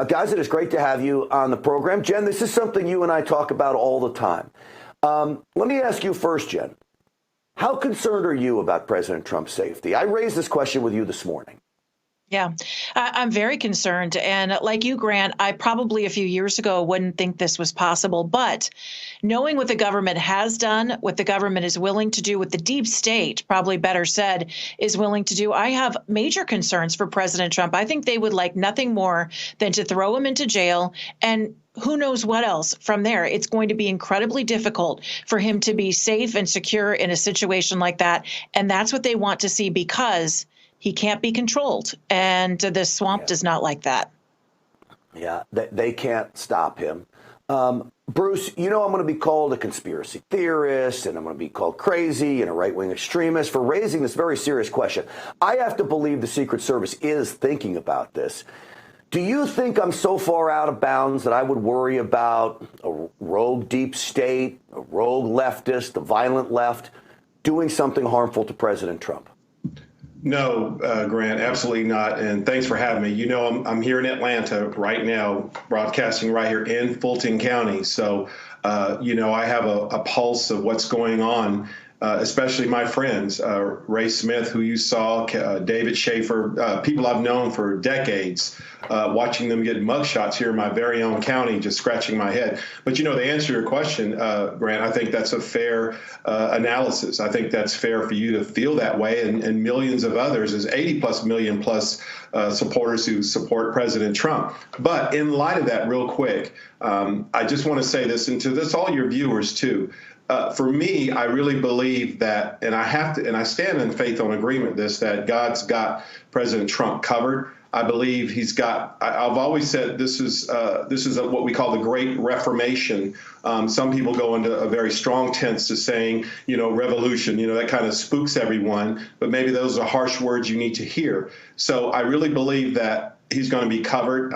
Guys, it is great to have you on the program. Jen, this is something you and I talk about all the time. Let me ask you first, Jen. How concerned are you about President Trump's safety? I raised this question with you this morning. Yeah, I'm very concerned. And like you, Grant, I probably a few years ago wouldn't think this was possible. But knowing what the government has done, what the government is willing to do, what the deep state, probably better said, is willing to do, I have major concerns for President Trump. I think they would like nothing more than to throw him into jail and who knows what else from there. It's going to be incredibly difficult for him to be safe and secure in a situation like that. And that's what they want to see because he can't be controlled. And the swamp does not like that. Yeah, they can't stop him. Bruce, you know I'm going to be called a conspiracy theorist, and I'm going to be called crazy and a right-wing extremist for raising this very serious question. I have to believe the Secret Service is thinking about this. Do you think I'm so far out of bounds that I would worry about a rogue deep state, a rogue leftist, a violent left, doing something harmful to President Trump? No, Grant, absolutely not. And thanks for having me. You know, I'm here in Atlanta right now, broadcasting right here in Fulton County. So, you know, I have a pulse of what's going on, especially my friends, Ray Smith, who you saw, David Schaefer, people I've known for decades, watching them get mugshots here in my very own county, just scratching my head. But, you know, to answer your question, Grant, I think that's a fair analysis. I think that's fair for you to feel that way. And millions of others, there's 80+ million supporters who support President Trump. But in light of that, real quick, I just want to say this, and to this, all your viewers, too. For me, I really believe that, and I stand in faith on agreement this, that God's got President Trump covered. I believe he's got, I've always said this is what we call the Great Reformation. Some people go into a very strong tense to saying, you know, revolution, you know, that kind of spooks everyone, but maybe those are harsh words you need to hear. So I really believe that he's going to be covered.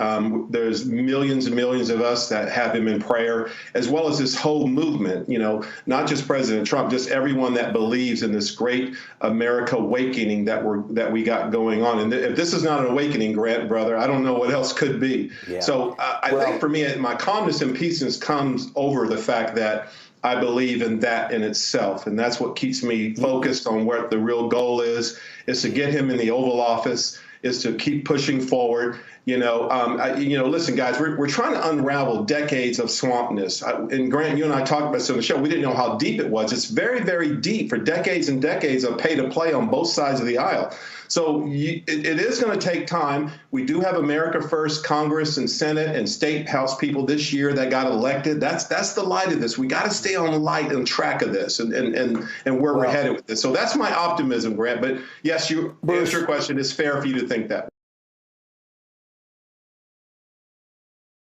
There's millions and millions of us that have him in prayer, as well as this whole movement, you know, not just President Trump, just everyone that believes in this great America awakening that we got going on. And if this is not an awakening, Grant, brother, I don't know what else could be. Yeah. So I think for me, my calmness and peace comes over the fact that I believe in that in itself. And that's what keeps me focused on what the real goal is to get him in the Oval Office, is to keep pushing forward. Listen, guys, we're trying to unravel decades of swampness. And Grant, you and I talked about this on the show. We didn't know how deep it was. It's very, very deep for decades and decades of pay to play on both sides of the aisle. So it is going to take time. We do have America First Congress and Senate and State House people this year that got elected. That's the light of this. We got to stay on the light and track of this and where we're headed with this. So that's my optimism, Grant. But yes, you answer your question. It's fair for you to think that.